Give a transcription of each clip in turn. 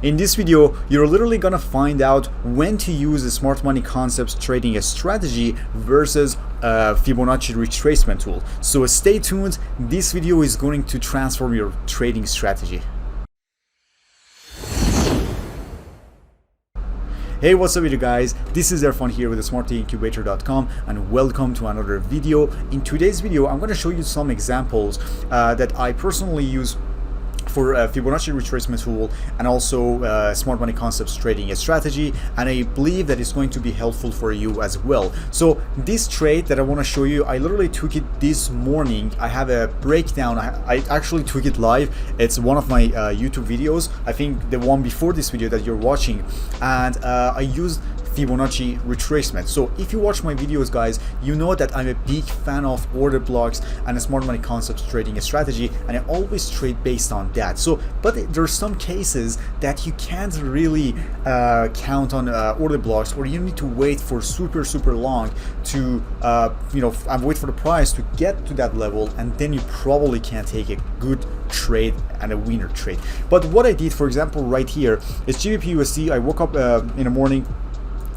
In this video, you're literally gonna find out when to use a smart money concepts trading a strategy versus a Fibonacci retracement tool. So stay tuned, this video is going to transform your trading strategy. Hey, what's up with you guys? This is Erfan here with smartincubator.com and welcome to another video. In today's video, I'm going to show you some examples that I personally use for Fibonacci retracement tool and also smart money concepts trading a strategy, and I believe that it's going to be helpful for you as well. So this trade that I want to show you, I literally took it this morning. I have a breakdown. I actually took it live. It's one of my YouTube videos, I think the one before this video that you're watching, and I used Fibonacci retracement. So if you watch my videos, guys, you know that I'm a big fan of order blocks and smart money concepts trading a strategy, and I always trade based on that. So but there's some cases that you can't really count on order blocks, or you need to wait for super long to and wait for the price to get to that level, and then you probably can't take a good trade and a winner trade. But what I did, for example, right here is GBPUSD. I woke up in the morning,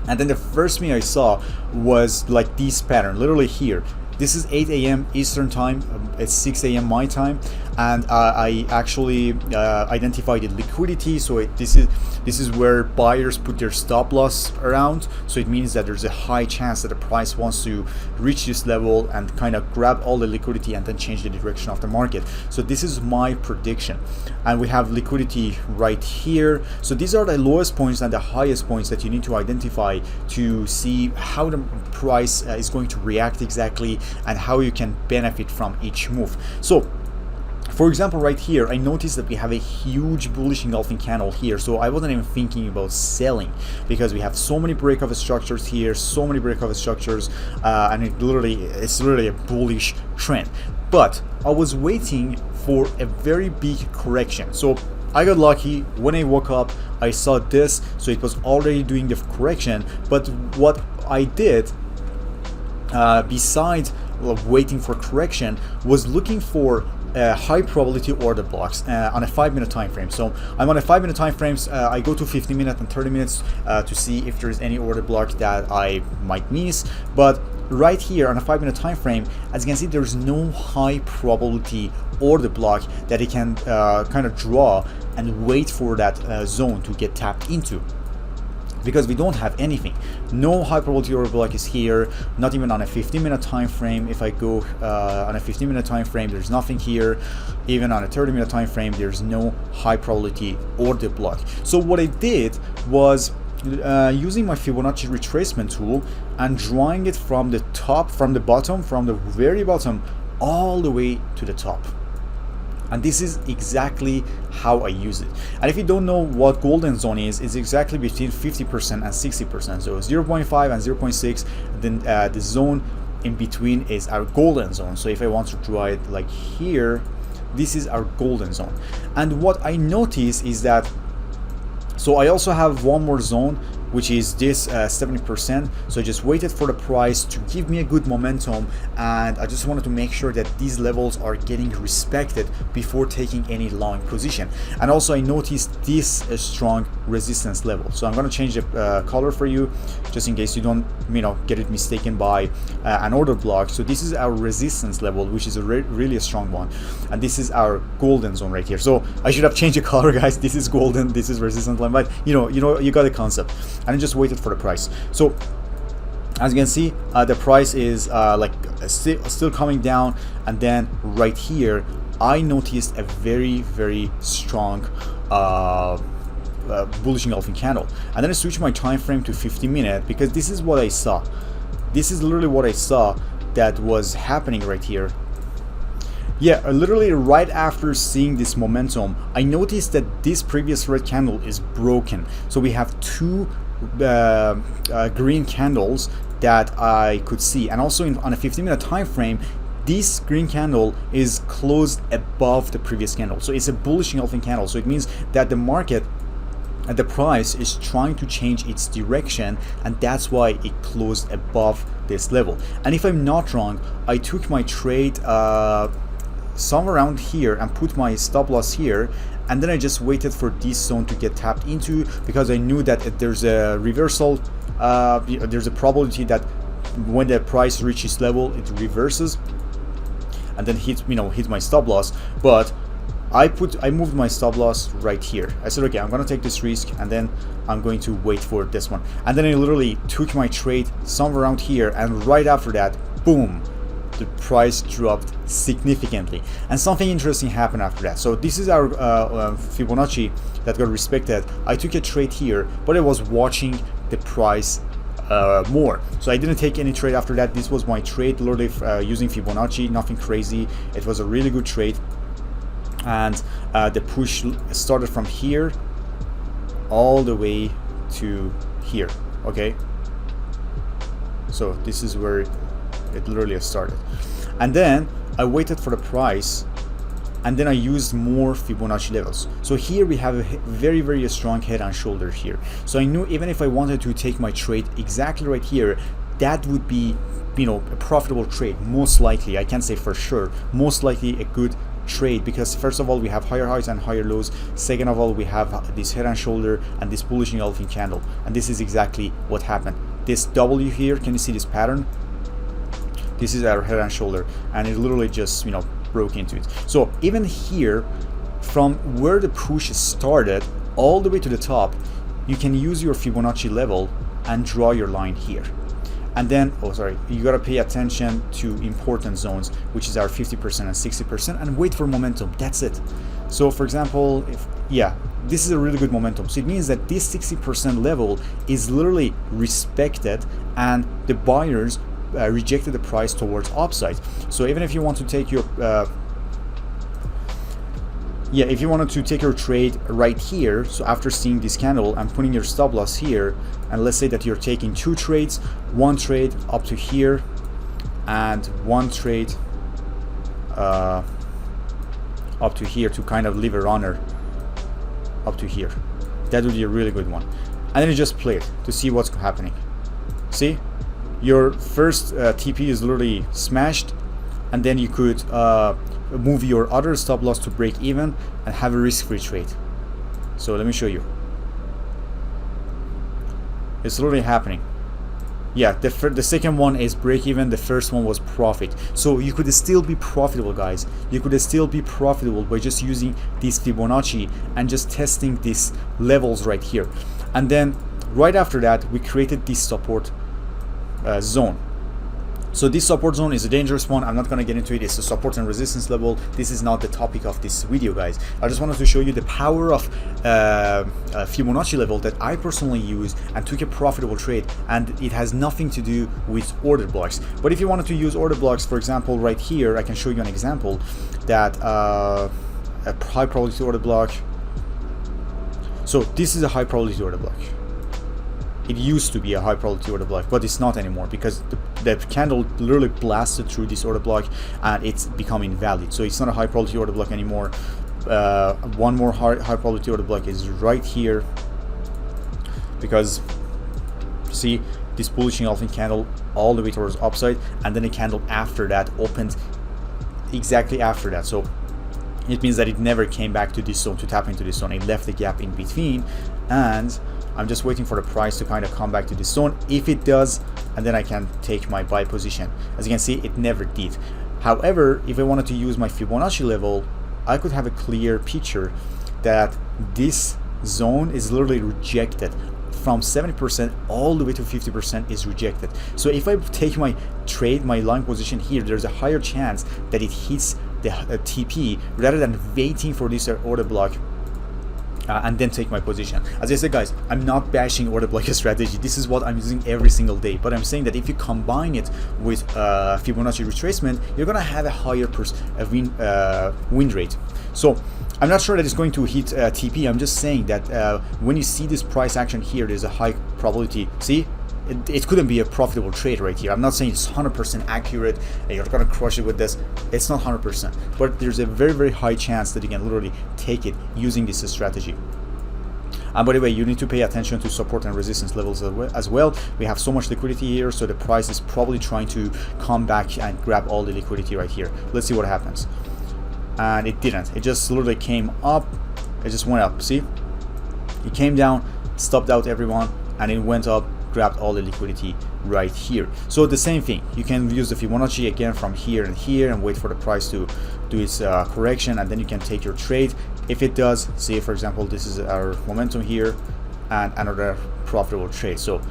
and then the first thing I saw was like this pattern, literally here. This is 8 a.m. Eastern time, it's 6 a.m. my time, and I actually identified the liquidity. So this is where buyers put their stop loss around. So it means that there's a high chance that the price wants to reach this level and kind of grab all the liquidity and then change the direction of the market. So this is my prediction, and we have liquidity right here. So these are the lowest points and the highest points that you need to identify to see how the price is going to react exactly, and how you can benefit from each move. So for example, right here, I noticed that we have a huge bullish engulfing candle here. So I wasn't even thinking about selling because we have so many breakout structures here, and it's literally a bullish trend. But I was waiting for a very big correction. So I got lucky. When I woke up, I saw this, so it was already doing the correction. But what I did, besides waiting for correction, was looking for high probability order blocks on a 5-minute time frame. So I'm on a 5-minute time frames. I go to 15-minute and 30 minutes to see if there's any order block that I might miss. But right here on a 5-minute time frame, as you can see, there's no high probability order block that it can kind of draw and wait for that zone to get tapped into, because we don't have anything. No high probability order block is here, not even on a 15-minute time frame. If I go on a 15-minute time frame, there's nothing here. Even on a 30-minute time frame, there's no high probability order block. So what I did was using my Fibonacci retracement tool and drawing it from the top, from the very bottom all the way to the top. And this is exactly how I use it. And if you don't know what golden zone is, it's exactly between 50% and 60%. So 0.5 and 0.6, then the zone in between is our golden zone. So if I want to draw it like here, this is our golden zone. And what I notice is that, so I also have one more zone, which is this 70%. So I just waited for the price to give me a good momentum, and I just wanted to make sure that these levels are getting respected before taking any long position. And also I noticed this strong resistance level. So I'm going to change the color for you, just in case you don't get it mistaken by an order block. So this is our resistance level, which is a really a strong one, and this is our golden zone right here. So I should have changed the color, guys. This is golden, this is resistance line, but you got the concept. And I just waited for the price. So as you can see, the price is still coming down, and then right here I noticed a very strong bullish engulfing candle, and then I switched my time frame to 50-minute because this is what I saw. This is literally what I saw that was happening right here. Yeah, literally right after seeing this momentum, I noticed that this previous red candle is broken. So we have two green candles that I could see, and also on a 15-minute time frame, this green candle is closed above the previous candle. So it's a bullish engulfing candle. So it means that the market and the price is trying to change its direction, and that's why it closed above this level. And if I'm not wrong, I took my trade somewhere around here and put my stop loss here, and then I just waited for this zone to get tapped into, because I knew that there's a reversal, there's a probability that when the price reaches level it reverses and then hit my stop loss. But I moved my stop loss right here. I said, okay, I'm gonna take this risk and then I'm going to wait for this one, and then I literally took my trade somewhere around here, and right after that, boom, the price dropped significantly, and something interesting happened after that. So this is our Fibonacci that got respected. I took a trade here, but I was watching the price more, so I didn't take any trade after that. This was my trade, literally using Fibonacci, nothing crazy. It was a really good trade, and the push started from here all the way to here. Okay, so this is where it literally started, and then I waited for the price, and then I used more Fibonacci levels. So here we have a very, very strong head and shoulder here. So I knew even if I wanted to take my trade exactly right here, that would be, a profitable trade, most likely. I can't say for sure, most likely a good trade, because first of all we have higher highs and higher lows, second of all we have this head and shoulder and this bullish engulfing candle, and this is exactly what happened. This W here, can you see this pattern? This is our head and shoulder, and it literally just broke into it. So even here, from where the push started all the way to the top, you can use your Fibonacci level and draw your line here. And then, you gotta pay attention to important zones, which is our 50% and 60%, and wait for momentum. That's it. So for example, this is a really good momentum. So it means that this 60% level is literally respected, and the buyers rejected the price towards upside. So even if you want to take your if you wanted to take your trade right here, so after seeing this candle and putting your stop loss here, and let's say that you're taking two trades, one trade up to here and one trade up to here to kind of leave a runner up to here, that would be a really good one. And then you just play it to see what's happening. See, your first TP is literally smashed, and then you could move your other stop loss to break even and have a risk-free trade. So let me show you. It's literally happening. Yeah, the second one is break even, the first one was profit. So you could still be profitable, guys. You could still be profitable by just using this Fibonacci and just testing these levels right here. And then right after that, we created this support zone. So this support zone is a dangerous one. I'm not going to get into it. It's a support and resistance level. This is not the topic of this video, guys. I just wanted to show you the power of Fibonacci level that I personally use and took a profitable trade, and it has nothing to do with order blocks. But if you wanted to use order blocks, for example, right here, I can show you an example that a high probability order block. So this is a high probability order block. It used to be a high probability order block, but it's not anymore, because the candle literally blasted through this order block and it's become invalid. So it's not a high probability order block anymore. One more high probability order block is right here, because see this bullish engulfing candle all the way towards upside, and then a candle after that opened exactly after that. So it means that it never came back to this zone to tap into this zone. It left the gap in between, and I'm just waiting for the price to kind of come back to this zone. If it does, and then I can take my buy position. As you can see, it never did. However, if I wanted to use my Fibonacci level, I could have a clear picture that this zone is literally rejected. From 70% all the way to 50% is rejected. So if I take my trade, my line position here, there's a higher chance that it hits the TP rather than waiting for this order block and then take my position. As I said, guys, I'm not bashing order block strategy. This is what I'm using every single day. But I'm saying that if you combine it with Fibonacci retracement, you're gonna have a higher win rate. So I'm not sure that it's going to hit TP. I'm just saying that when you see this price action here, there's a high probability. See, it couldn't be a profitable trade right here. I'm not saying it's 100% accurate and you're gonna crush it with this. It's not 100%, but there's a very, very high chance that you can literally take it using this strategy. And by the way, you need to pay attention to support and resistance levels as well. We have so much liquidity here, so the price is probably trying to come back and grab all the liquidity right here. Let's see what happens. and it didn't. It just literally came up. It just went up. See, it came down, stopped out everyone, and it went up, grabbed all the liquidity right here. So the same thing, you can use the Fibonacci again from here and here and wait for the price to do its correction, and then you can take your trade. If it does, say for example this is our momentum here and another profitable trade. So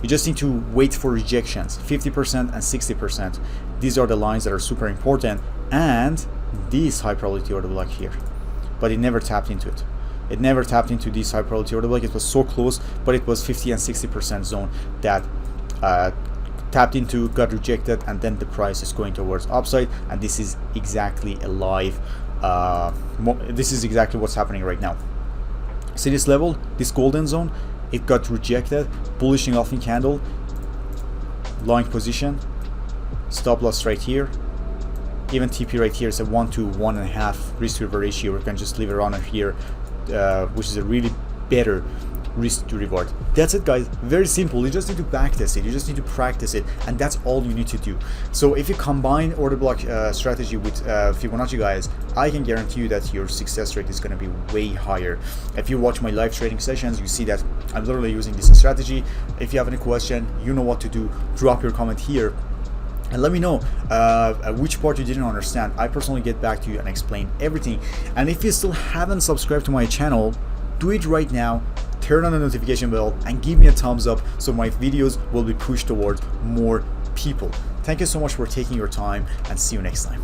you just need to wait for rejections, 50% and 60%. These are the lines that are super important, and this high probability order block here, but it never tapped into it. It never tapped into this high probability order block. It was so close, but it was 50 and 60% zone that tapped into, got rejected, and then the price is going towards upside. And this is exactly a live. This is exactly what's happening right now. See this level, this golden zone, it got rejected. Bullish engulfing candle, long position, stop loss right here. Even TP right here is a 1 to 1.5 risk to reward ratio. We can just leave it around here, which is a really better risk to reward. That's it, guys. Very simple. You just need to backtest it. You just need to practice it, and that's all you need to do. So if you combine order block strategy with Fibonacci, guys, I can guarantee you that your success rate is going to be way higher. If you watch my live trading sessions, you see that I'm literally using this strategy. If you have any question, you know what to do. Drop your comment here and let me know which part you didn't understand. I personally get back to you and explain everything. And if you still haven't subscribed to my channel, do it right now. Turn on the notification bell and give me a thumbs up so my videos will be pushed towards more people. Thank you so much for taking your time, and see you next time.